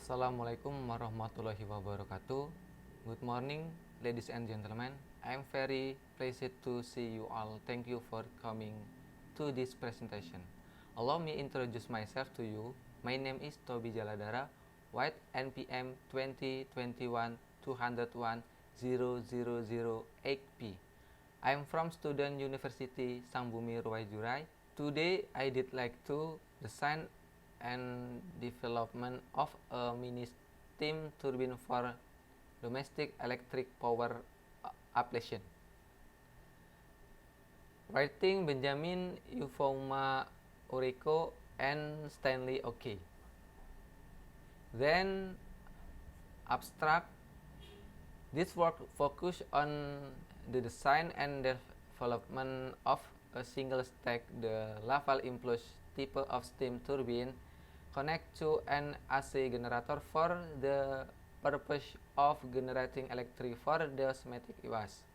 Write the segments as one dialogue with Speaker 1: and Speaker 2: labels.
Speaker 1: Assalamualaikum warahmatullahi wabarakatuh. Good morning, ladies and gentlemen. I'm very pleased to see you all. Thank you for coming to this presentation. Allow me introduce myself to you. My name is Tobby Jaladara, white NPM 2021 201 0008P. I'm from Student University Sangbumi Ruwaijurai. Today I did like to design and development of a mini steam turbine for domestic electric power application. Writing Benjamin Euphoma Urico and Stanley OK. Then abstract. This work focused on the design and development of a single stack the Laval impulse type of steam turbine connect to an AC generator for the purpose of generating electricity for domestic use.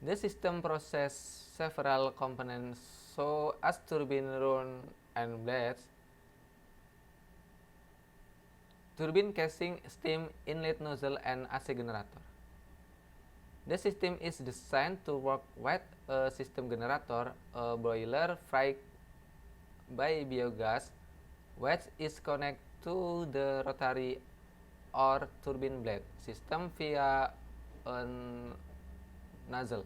Speaker 1: The system processes several components so as turbine run and blades, turbine casing, steam inlet nozzle, and AC generator. The system is designed to work with a system generator, a boiler fired by biogas, which is connected to the rotary or turbine blade system via a nozzle.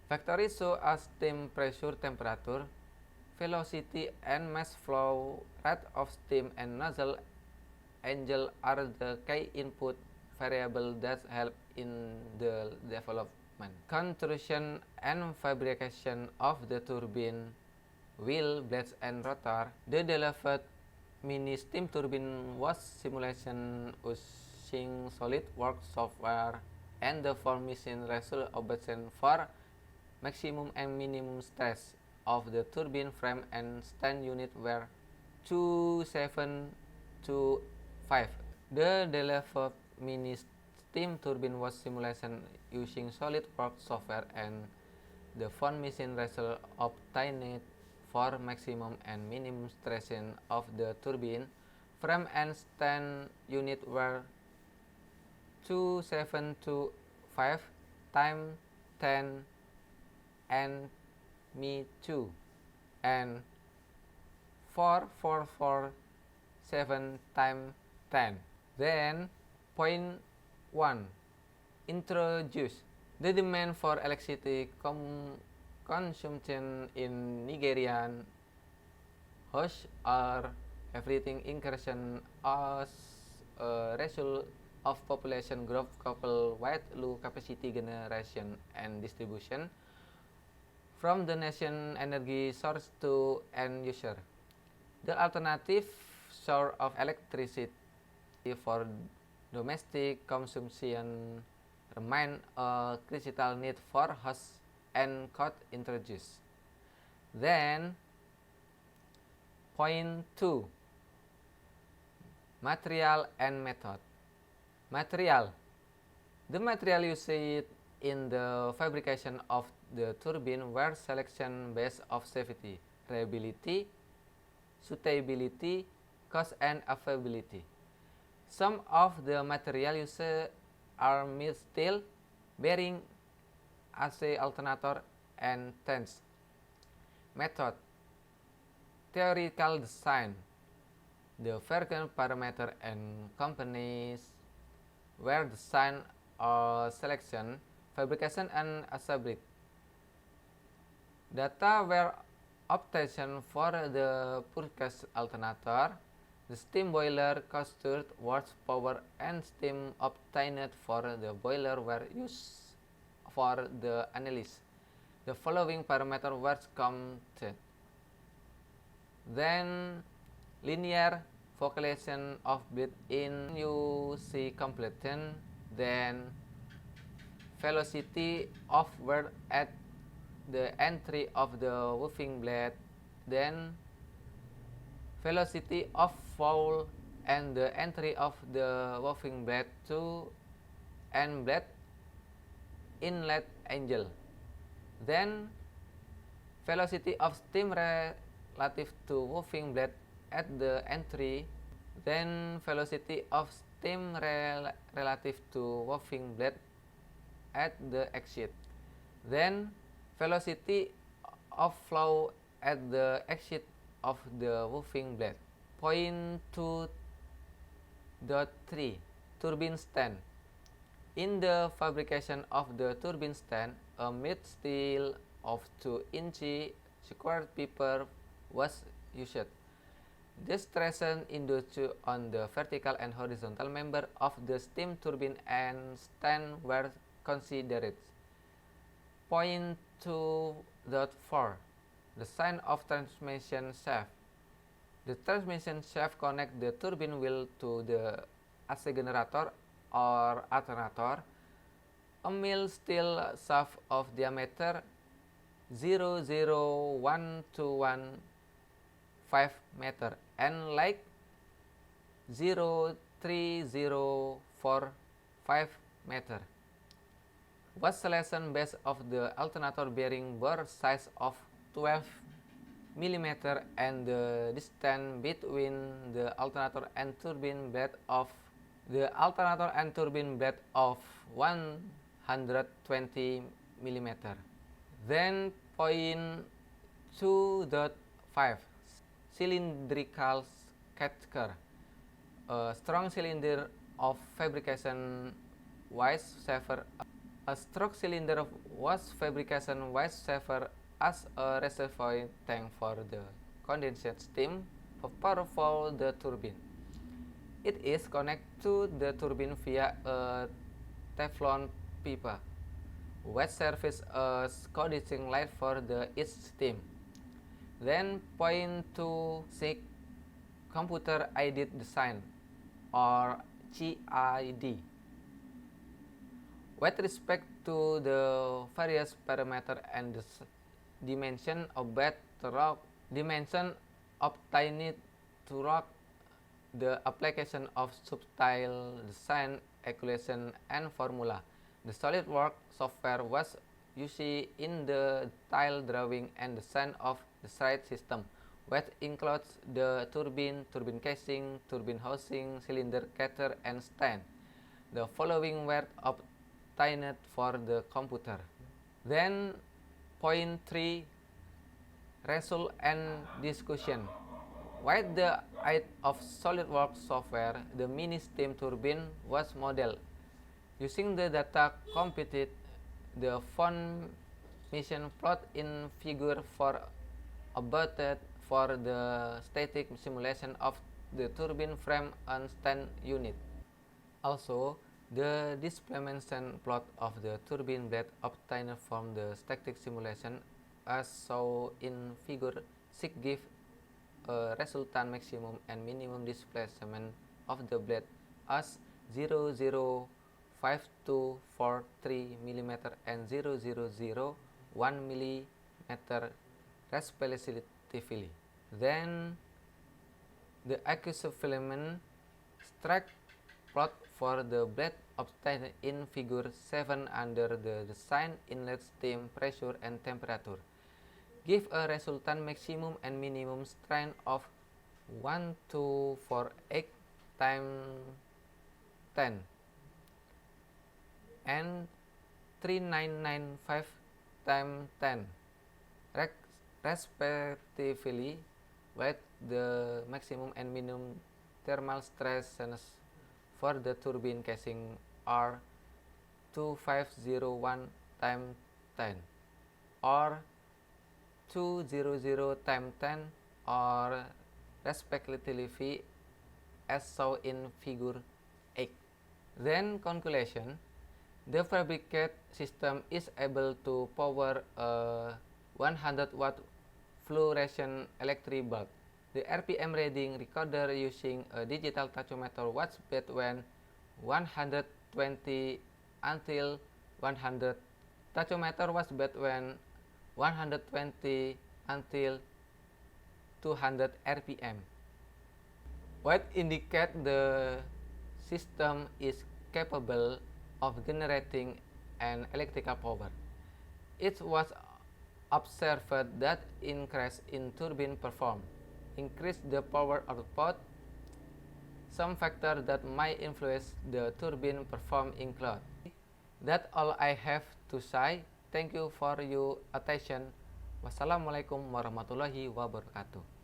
Speaker 1: Factors such as steam pressure, temperature, velocity, and mass flow rate of steam and nozzle angle are the key input variables that help in the development, construction, and fabrication of the turbine wheel, blades, and rotor. The developed mini steam turbine was simulation using SolidWorks software and the formation result obtained for maximum and minimum stress of the turbine frame and stand unit were 2725. The developed mini steam turbine was simulation using SolidWorks software and the formation result obtained for maximum and minimum stression of the turbine frame and stand unit were 2725 times 10 and me 2 and 4447 times 10. Then point 1. Introduce the demand for electricity consumption in Nigerian households everything increasing as a result of population growth coupled with low capacity generation and distribution from the nation energy source to end user. The alternative source of electricity for domestic consumption remain a critical need for house and could introduce. Then point 2. Material and method. Material. The material used in the fabrication of the turbine were selection based on safety, reliability, suitability, cost, and availability. Some of the material used are mild steel, bearing, AC alternator, and tanks. Method. Theoretical design. The various parameters and components were designed or selection, fabrication, and assembly. Data were obtained for the purchase alternator, the steam boiler, cost, horsepower, and steam obtained for the boiler were used for the analysis. The following parameters were computed. Then linear vocalization of bleed in UC completion. Then velocity of wear at the entry of the moving blade. Then velocity of fall and the entry of the moving blade to end blade inlet angle. Then velocity of steam relative to moving blade at the entry then velocity of steam relative to moving blade at the exit, then velocity of flow at the exit of the moving blade. Point 2.3 Turbine stand. In the fabrication of the turbine stand, a mid steel of 2-inch squared paper was used. The stresses induced on the vertical and horizontal member of the steam turbine and stand were considered. Point 2.4 The sign of transmission shaft. The transmission shaft connects the turbine wheel to the AC generator or alternator. A mill steel shaft of diameter 0.01215 meter and length 0.3045 meter was selected based of the alternator bearing bore size of 12 mm and the distance between the alternator and turbine blade of 120 mm. Then point 2.5 Cylindrical catcher. A strong cylinder of fabrication wise safer. A strong cylinder was fabrication wise safer as a reservoir tank for the condensate steam powerful the turbine. It is connected to the turbine via a Teflon pipe, which serves as conditioning light for its steam. Then point 2.6 Computer Aided Design or CAD. With respect to the various parameters and the dimension of bed to rock, dimension obtained to rock, the application of subtle design, calculation, and formula. The SolidWorks software was used in the tile drawing and design of the stride system, which includes the turbine, turbine casing, turbine housing, cylinder catcher, and stand. The following were obtained for the computer. Then point 3 Result and discussion. With the aid of SolidWorks software, the mini steam turbine was modeled. Using the data computed, the formation plot in figure 4 abutted for the static simulation of the turbine frame and stand unit. Also, the displacement plot of the turbine blade obtained from the static simulation as shown in figure 6 gives a resultant maximum and minimum displacement of the blade as 0.05243 mm and 0.001 mm respectively. Then the equivalent strike plot for the blade obtained in figure 7 under the design inlet steam pressure and temperature give a resultant maximum and minimum strain of 1248 times 10 and 3995 times 10 respectively, with the maximum and minimum thermal stresses for the turbine casing are 2501 times 10 or 200 times 10 or respectively as shown in figure 8. Then calculation. The fabricated system is able to power a 100 watt fluorescent electric bulb. The RPM reading recorded using a digital tachometer was between 120 until 100. Tachometer was between 120 until 200 RPM. What indicate the system is capable of generating an electrical power. It was observed that increase in turbine performance increased the power output Some factors that might influence the turbine perform include. That's all I have to say. Thank you for your attention. Wassalamualaikum warahmatullahi wabarakatuh.